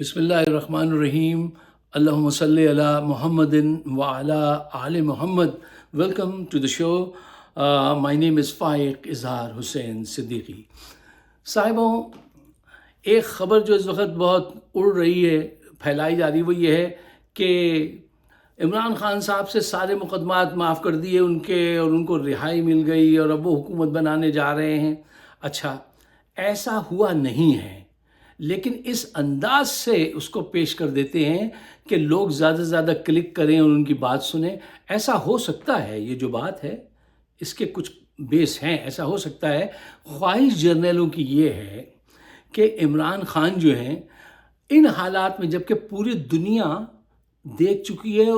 Bismillahirrahmanirrahim. Allahumma salli ala Muhammadin wa ala Ali Muhammad. Welcome to the show. My name is Faiq Izhar Hussain Siddiqui. صاحبوں، ایک خبر جو اس وقت بہت اڑ رہی ہے، پھیلائی جا رہی ہے، وہ یہ ہے کہ عمران خان صاحب سے سارے مقدمات معاف کر دیے ان کے، اور ان کو رہائی مل گئی اور اب وہ حکومت بنانے جا رہے ہیں۔ اچھا، ایسا ہوا نہیں ہے، لیکن اس انداز سے اس کو پیش کر دیتے ہیں کہ لوگ زیادہ سے زیادہ کلک کریں اور ان کی بات سنیں۔ ایسا ہو سکتا ہے، یہ جو بات ہے اس کے کچھ بیس ہیں، ایسا ہو سکتا ہے۔ خواہش جرنیلوں کی یہ ہے کہ عمران خان جو ہیں ان حالات میں، جب کہ پوری دنیا دیکھ چکی ہے،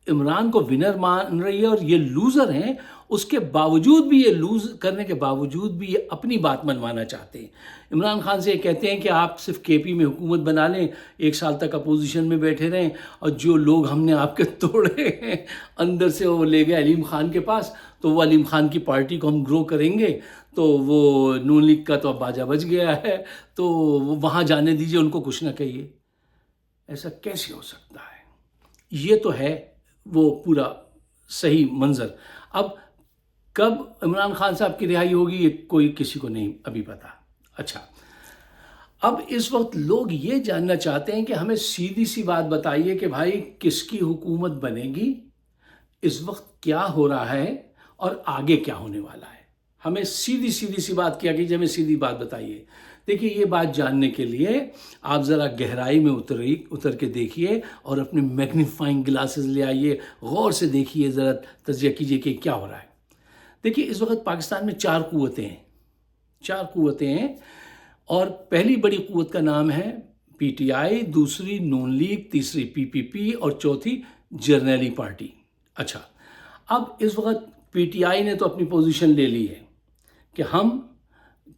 عمران کو ونر مان رہی ہے اور یہ لوزر ہیں، اس کے باوجود بھی، یہ لوز کرنے کے باوجود بھی یہ اپنی بات منوانا چاہتے ہیں۔ عمران خان سے یہ کہتے ہیں کہ آپ صرف کے پی میں حکومت بنا لیں، 1 سال تک اپوزیشن میں بیٹھے رہیں، اور جو لوگ ہم نے آپ کے توڑے ہیں اندر سے وہ لے گئے علیم خان کے پاس، تو وہ علیم خان کی پارٹی کو ہم گرو کریں گے، تو وہ نون لیگ کا تو اب باجا بج گیا ہے، تو وہاں جانے دیجئے، ان کو کچھ نہ کہیے۔ ایسا کیسے ہو سکتا ہے؟ یہ تو ہے وہ پورا صحیح منظر۔ اب کب عمران خان صاحب کی رہائی ہوگی یہ کوئی کسی کو نہیں ابھی پتا۔ اچھا، اب اس وقت لوگ یہ جاننا چاہتے ہیں کہ ہمیں سیدھی سی بات بتائیے کہ بھائی کس کی حکومت بنے گی، اس وقت کیا ہو رہا ہے اور آگے کیا ہونے والا ہے۔ ہمیں سیدھی سی بات کیا کیجیے، ہمیں سیدھی بات بتائیے۔ دیکھیے، یہ بات جاننے کے لیے آپ ذرا گہرائی میں اتر کے دیکھیے اور اپنے میگنیفائنگ گلاسز لے آئیے، غور سے دیکھیے، ذرا تجزیہ کیجیے کہ کیا ہو رہا ہے۔ دیکھیے، اس وقت پاکستان میں 4 قوتیں ہیں، اور پہلی بڑی قوت کا نام ہے پی ٹی آئی، دوسری نون لیگ، تیسری پی پی پی، اور چوتھی جرنیلی پارٹی۔ اچھا، اب اس وقت پی ٹی آئی نے تو اپنی پوزیشن لے لی ہے کہ ہم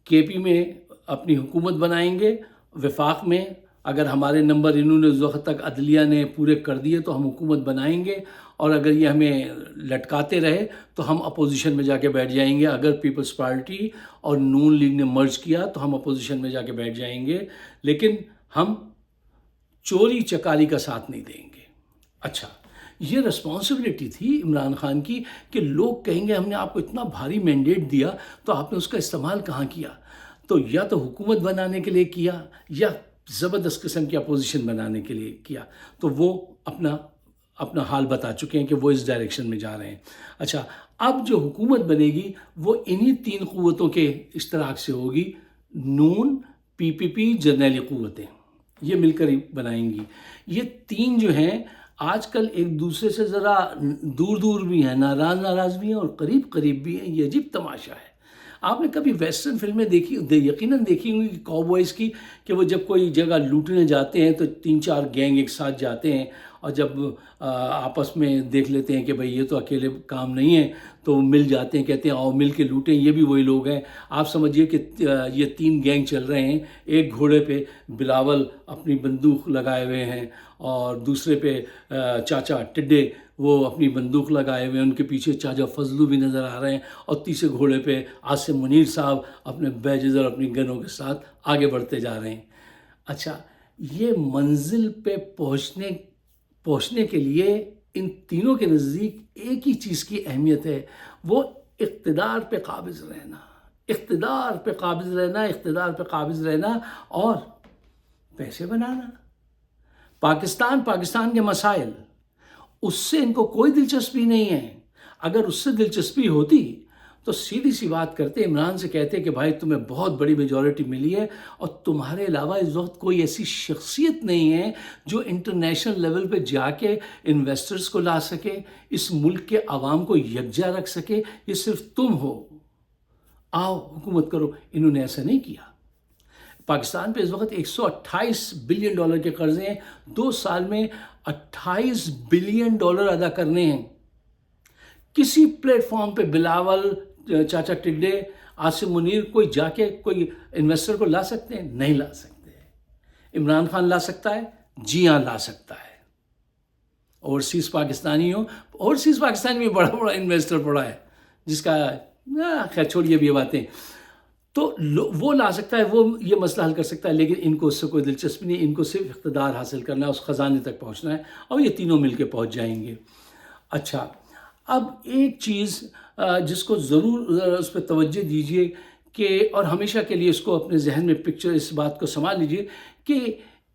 کے پی میں اپنی حکومت بنائیں گے، وفاق میں اگر ہمارے نمبر انہوں نے اس وقت تک عدلیہ نے پورے کر دیے تو ہم حکومت بنائیں گے، اور اگر یہ ہمیں لٹکاتے رہے تو ہم اپوزیشن میں جا کے بیٹھ جائیں گے۔ اگر پیپلز پارٹی اور نون لیگ نے مرج کیا تو ہم اپوزیشن میں جا کے بیٹھ جائیں گے، لیکن ہم چوری چکاری کا ساتھ نہیں دیں گے۔ اچھا، یہ رسپانسبلٹی تھی عمران خان کی کہ لوگ کہیں گے ہم نے آپ کو اتنا بھاری مینڈیٹ دیا تو آپ نے اس کا استعمال کہاں کیا؟ تو یا تو حکومت بنانے کے لیے کیا، یا زبردست قسم کی اپوزیشن بنانے کے لیے کیا۔ تو وہ اپنا حال بتا چکے ہیں کہ وہ اس ڈائریکشن میں جا رہے ہیں۔ اچھا، اب جو حکومت بنے گی وہ انہی 3 قوتوں کے اشتراک سے ہوگی، نون، پی پی پی، جرنیلی قوتیں، یہ مل کر ہی بنائیں گی۔ یہ 3 جو ہیں آج کل ایک دوسرے سے ذرا دور بھی ہیں، ناراض بھی ہیں اور قریب بھی ہیں۔ یہ عجیب تماشا ہے۔ آپ نے کبھی ویسٹرن فلمیں دیکھی، یقیناً دیکھی ہوں گی، کاؤبوائز کی، کہ وہ جب کوئی جگہ لوٹنے جاتے ہیں تو 3-4 گینگ ایک ساتھ جاتے ہیں، اور جب آپس میں دیکھ لیتے ہیں کہ بھئی یہ تو اکیلے کام نہیں ہے، تو وہ مل جاتے ہیں، کہتے ہیں آؤ مل کے لوٹیں، یہ بھی وہی لوگ ہیں۔ آپ سمجھیے کہ یہ 3 گینگ چل رہے ہیں۔ ایک گھوڑے پہ بلاول اپنی بندوق لگائے ہوئے ہیں، اور دوسرے پہ چاچا ٹڈے وہ اپنی بندوق لگائے ہوئے ہیں، ان کے پیچھے چاچا فضلو بھی نظر آ رہے ہیں، اور تیسرے گھوڑے پہ عاصم منیر صاحب اپنے بیجز اور اپنی گنوں کے ساتھ آگے بڑھتے جا رہے ہیں۔ اچھا، یہ منزل پہ پہنچنے کے لیے ان تینوں کے نزدیک ایک ہی چیز کی اہمیت ہے، وہ اقتدار پہ قابض رہنا اور پیسے بنانا۔ پاکستان کے مسائل، اس سے ان کو کوئی دلچسپی نہیں ہے۔ اگر اس سے دلچسپی ہوتی تو سیدھی سی بات کرتے، عمران سے کہتے کہ بھائی تمہیں بہت بڑی میجورٹی ملی ہے، اور تمہارے علاوہ اس وقت کوئی ایسی شخصیت نہیں ہے جو انٹرنیشنل لیول پہ جا کے انویسٹرز کو لا سکے، اس ملک کے عوام کو یکجا رکھ سکے، یہ صرف تم ہو، آؤ حکومت کرو۔ انہوں نے ایسا نہیں کیا۔ پاکستان پہ اس وقت $128 بلین کے قرضے ہیں، 2 سال میں $28 بلین ادا کرنے ہیں۔ کسی پلیٹ فارم پہ بلاول، چاچا ٹڈے، عاصم منیر کوئی جا کے کوئی انویسٹر کو لا سکتے ہیں؟ نہیں لا سکتے۔ عمران خان لا سکتا ہے؟ جی ہاں، لا سکتا ہے۔ اوورسیز پاکستانی میں بڑا انویسٹر پڑا ہے، جس کا خیر چھوڑیے بھی یہ باتیں۔ تو وہ لا سکتا ہے، وہ یہ مسئلہ حل کر سکتا ہے، لیکن ان کو اس سے کوئی دلچسپی نہیں، ان کو صرف اقتدار حاصل کرنا ہے، اس خزانے تک پہنچنا ہے، اور یہ تینوں مل کے پہنچ جائیں گے۔ اچھا، اب ایک چیز جس کو ضرور اس پہ توجہ دیجئے کہ، اور ہمیشہ کے لیے اس کو اپنے ذہن میں پکچر، اس بات کو سنبھال لیجئے کہ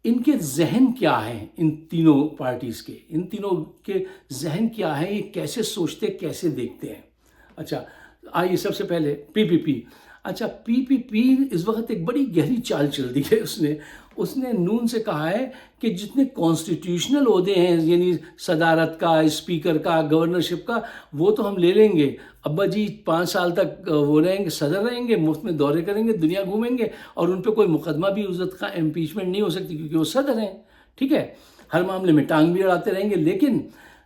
ان کے ذہن کیا ہیں، ان تینوں پارٹیز کے، ان تینوں کے ذہن کیا ہے، یہ کیسے سوچتے، کیسے دیکھتے ہیں۔ اچھا، آئیے سب سے پہلے پی پی پی۔ اچھا، پی پی پی اس وقت ایک بڑی گہری چال چل دی ہے، اس نے نون سے کہا ہے کہ جتنے کانسٹیٹیوشنل عہدے ہیں، یعنی صدارت کا، اسپیکر کا، گورنرشپ کا، وہ تو ہم لے لیں گے، ابا جی 5 سال تک وہ رہیں گے، صدر رہیں گے، مفت میں دورے کریں گے، دنیا گھومیں گے، اور ان پہ کوئی مقدمہ بھی عزت کا امپیچمنٹ نہیں ہو سکتی کیونکہ وہ صدر ہیں، ٹھیک ہے، ہر معاملے میں ٹانگ بھی اڑاتے رہیں گے، لیکن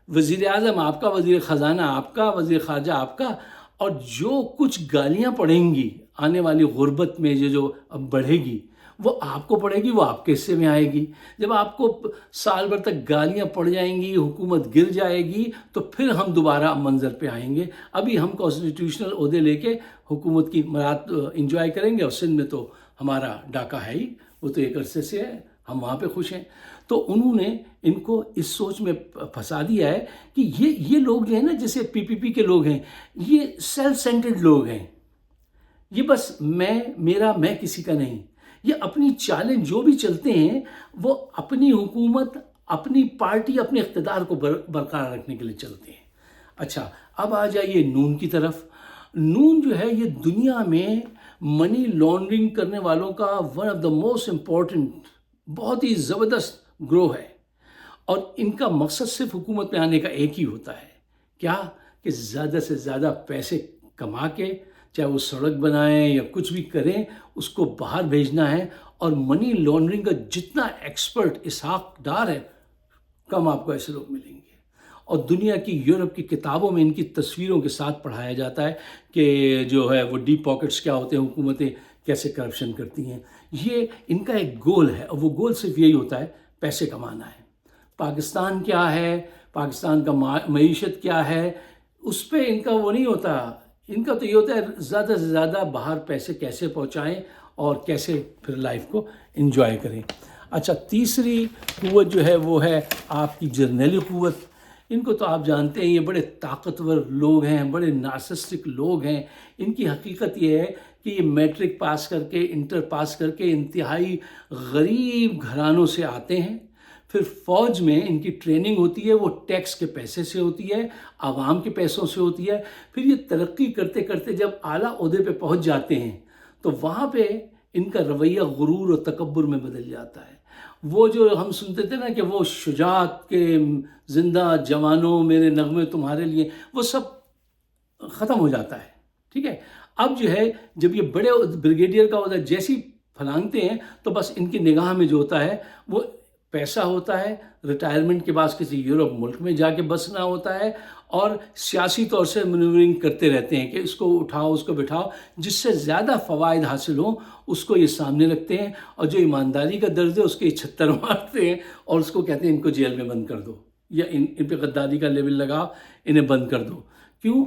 وزیر اعظم آپ کا، وزیر خزانہ آپ کا، وزیر خارجہ آپ کا، اور جو کچھ گالیاں پڑیں گی آنے والی غربت میں، جو اب بڑھے گی، وہ آپ کو پڑے گی، وہ آپ کے حصے میں آئے گی۔ جب آپ کو سال بھر تک گالیاں پڑ جائیں گی، حکومت گر جائے گی، تو پھر ہم دوبارہ منظر پہ آئیں گے۔ ابھی ہم کانسٹیٹیوشنل عہدے لے کے حکومت کی مراد انجوائے کریں گے، اور سندھ میں تو ہمارا ڈاکہ ہے ہی، وہ تو ایک عرصے سے ہے، ہم وہاں پہ خوش ہیں۔ تو انہوں نے ان کو اس سوچ میں پھنسا دیا ہے کہ یہ لوگ جو ہیں نا، جیسے پی پی پی کے لوگ ہیں، یہ سیلف سینٹرڈ لوگ ہیں، یہ بس میں کسی کا نہیں، یہ اپنی چالیں جو بھی چلتے ہیں وہ اپنی حکومت، اپنی پارٹی، اپنے اقتدار کو برقرار رکھنے کے لیے چلتے ہیں۔ اچھا، اب آ جائیے نون کی طرف۔ نون جو ہے یہ دنیا میں منی لانڈرنگ کرنے والوں کا one of the most important, بہت ہی زبردست گروہ ہے، اور ان کا مقصد صرف حکومت میں آنے کا ایک ہی ہوتا ہے، کیا کہ زیادہ سے زیادہ پیسے کما کے، چاہے وہ سڑک بنائیں یا کچھ بھی کریں، اس کو باہر بھیجنا ہے۔ اور منی لانڈرنگ کا جتنا ایکسپرٹ اسحاق ڈار ہے، کم آپ کو ایسے لوگ ملیں گے، اور دنیا کی، یورپ کی کتابوں میں ان کی تصویروں کے ساتھ پڑھایا جاتا ہے کہ جو ہے وہ ڈیپ پاکٹس کیا ہوتے ہیں، حکومتیں کیسے کرپشن کرتی ہیں۔ یہ ان کا ایک گول ہے، اور وہ گول صرف یہی ہوتا ہے، پیسے کمانا ہے۔ پاکستان کیا ہے، پاکستان کا معیشت کیا ہے، اس پہ ان کا وہ نہیں ہوتا، ان کا تو یہ ہوتا ہے زیادہ سے زیادہ باہر پیسے کیسے پہنچائیں اور کیسے پھر لائف کو انجوائے کریں۔ اچھا، تیسری قوت جو ہے وہ ہے آپ کی جرنیلی قوت۔ ان کو تو آپ جانتے ہیں، یہ بڑے طاقتور لوگ ہیں، بڑے نارسسٹک لوگ ہیں۔ ان کی حقیقت یہ ہے کہ یہ میٹرک پاس کر کے، انٹر پاس کر کے انتہائی غریب گھرانوں سے آتے ہیں، پھر فوج میں ان کی ٹریننگ ہوتی ہے، وہ ٹیکس کے پیسے سے ہوتی ہے، عوام کے پیسوں سے ہوتی ہے، پھر یہ ترقی کرتے کرتے جب اعلیٰ عہدے پہ پہنچ جاتے ہیں تو وہاں پہ ان کا رویہ غرور اور تکبر میں بدل جاتا ہے۔ وہ جو ہم سنتے تھے نا کہ وہ شجاعت کے زندہ جوانوں میرے نغمے تمہارے لیے، وہ سب ختم ہو جاتا ہے، ٹھیک ہے۔ اب جو ہے جب یہ بڑے بریگیڈیئر کا عہدہ جیسی پھلانگتے ہیں تو بس ان کی نگاہ میں جو ہوتا ہے وہ پیسہ ہوتا ہے، ریٹائرمنٹ کے بعد کسی یورپ ملک میں جا کے بسنا ہوتا ہے، اور سیاسی طور سے مینورنگ کرتے رہتے ہیں کہ اس کو اٹھاؤ، اس کو بٹھاؤ، جس سے زیادہ فوائد حاصل ہوں اس کو یہ سامنے رکھتے ہیں، اور جو ایمانداری کا درد ہے اس کے 76 مارتے ہیں، اور اس کو کہتے ہیں ان کو جیل میں بند کر دو، یا ان پہ غداری کا لیبل لگاؤ، انہیں بند کر دو۔ کیوں؟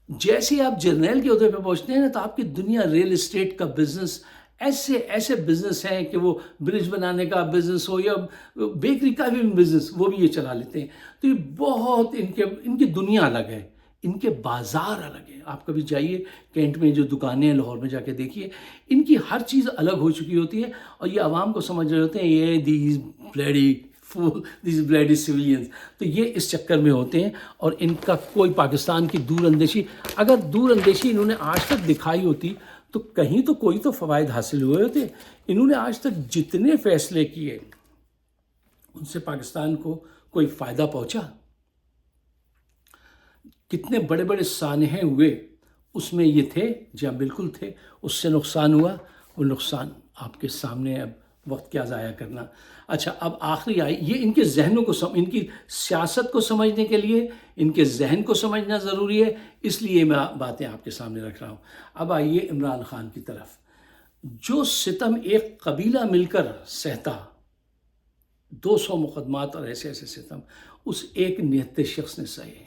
جیسے آپ جرنیل کے عہدے پہ پہنچتے ہیں نا، تو آپ کی دنیا ریل اسٹیٹ کا بزنس، ایسے بزنس ہیں کہ وہ برج بنانے کا بزنس ہو یا بیکری کا بھی بزنس، وہ بھی یہ چلا لیتے ہیں۔ تو یہ بہت ان کی دنیا الگ ہے، ان کے بازار الگ ہیں۔ آپ کبھی جائیے کینٹ میں جو دکانیں ہیں، لاہور میں جا کے دیکھیے، ان کی ہر چیز الگ ہو چکی ہوتی ہے، اور یہ عوام کو سمجھ رہے ہوتے ہیں یہ دیز بلیڈی سویلینز، تو یہ اس چکر میں ہوتے ہیں، اور ان کا کوئی پاکستان کی دور اندیشی، اگر دور اندیشی انہوں نے آج تک دکھائی ہوتی تو کہیں تو کوئی تو فوائد حاصل ہوئے ہوتے۔ انہوں نے آج تک جتنے فیصلے کیے ان سے پاکستان کو کوئی فائدہ پہنچا؟ کتنے بڑے بڑے سانحے ہوئے اس میں یہ تھے؟ جی ہاں بالکل تھے۔ اس سے نقصان ہوا، وہ نقصان آپ کے سامنے، اب وقت کیا ضائع کرنا۔ اچھا، اب آخری آئی، یہ ان کے ذہنوں کو ان کی سیاست کو سمجھنے کے لیے ان کے ذہن کو سمجھنا ضروری ہے، اس لیے میں باتیں آپ کے سامنے رکھ رہا ہوں۔ اب آئیے عمران خان کی طرف۔ جو ستم ایک قبیلہ مل کر سہتا، 200 مقدمات اور ایسے ستم، اس ایک نہتے شخص نے سہے۔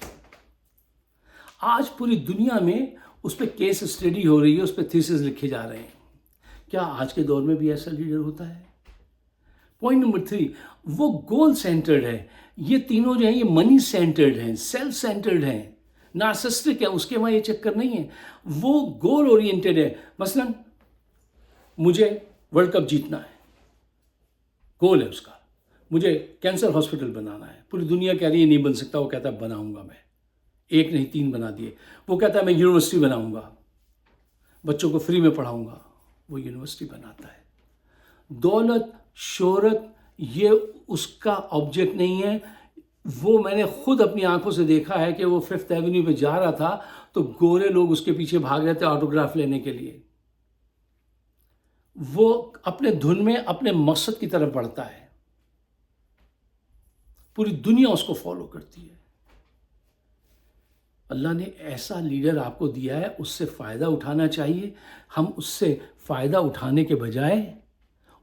آج پوری دنیا میں اس پہ کیس اسٹڈی ہو رہی ہے، اس پہ تھیسس لکھے جا رہے ہیں۔ کیا آج کے دور میں بھی ایسا لیڈر ہوتا ہے؟ پوائنٹ نمبر 3، وہ گول سینٹرڈ ہے. یہ تینوں جو ہیں یہ منی سینٹرڈ ہیں، سیلف سینٹرڈ ہیں، نارسسٹک ہیں. اس کے وہاں یہ چکر نہیں ہے. وہ گول اورینٹڈ ہے. مثلا مجھے ورلڈ کپ جیتنا ہے، گول ہے اس کا. مجھے کینسر ہاسپٹل بنانا ہے. پوری دنیا کہہ رہی ہے نہیں بن سکتا، وہ کہتا ہے بناؤں گا میں. ایک نہیں 3 بنا دیے. وہ کہتا ہے میں یونیورسٹی بناؤں گا، بچوں کو فری میں پڑھاؤں گا. وہ یونیورسٹی بناتا ہے. دولت، شہرت یہ اس کا آبجیکٹ نہیں ہے. وہ میں نے خود اپنی آنکھوں سے دیکھا ہے کہ وہ 5th ایونیو پہ جا رہا تھا تو گورے لوگ اس کے پیچھے بھاگ رہے تھے آٹوگراف لینے کے لیے. وہ اپنے دھن میں اپنے مقصد کی طرف بڑھتا ہے. پوری دنیا اس کو فالو کرتی ہے. اللہ نے ایسا لیڈر آپ کو دیا ہے، اس سے فائدہ اٹھانا چاہیے. ہم اس سے فائدہ اٹھانے کے بجائے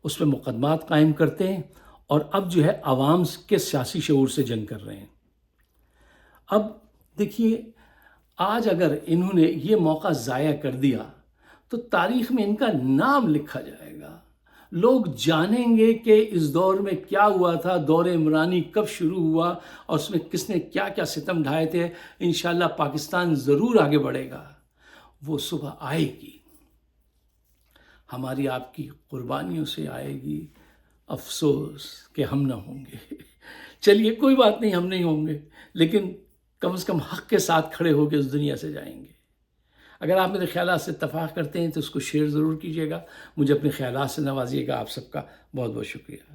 اس پہ مقدمات قائم کرتے ہیں اور اب جو ہے عوام کے سیاسی شعور سے جنگ کر رہے ہیں. اب دیکھیے، آج اگر انہوں نے یہ موقع ضائع کر دیا تو تاریخ میں ان کا نام لکھا جائے گا. لوگ جانیں گے کہ اس دور میں کیا ہوا تھا، دور عمرانی کب شروع ہوا اور اس میں کس نے کیا کیا ستم ڈھائے تھے. انشاءاللہ پاکستان ضرور آگے بڑھے گا. وہ صبح آئے گی، ہماری آپ کی قربانیوں سے آئے گی. افسوس کہ ہم نہ ہوں گے. چلیے کوئی بات نہیں، ہم نہیں ہوں گے، لیکن کم از کم حق کے ساتھ کھڑے ہو کے اس دنیا سے جائیں گے. اگر آپ میرے خیالات سے اتفاق کرتے ہیں تو اس کو شیئر ضرور کیجیے گا. مجھے اپنے خیالات سے نوازیے گا. آپ سب کا بہت بہت شکریہ.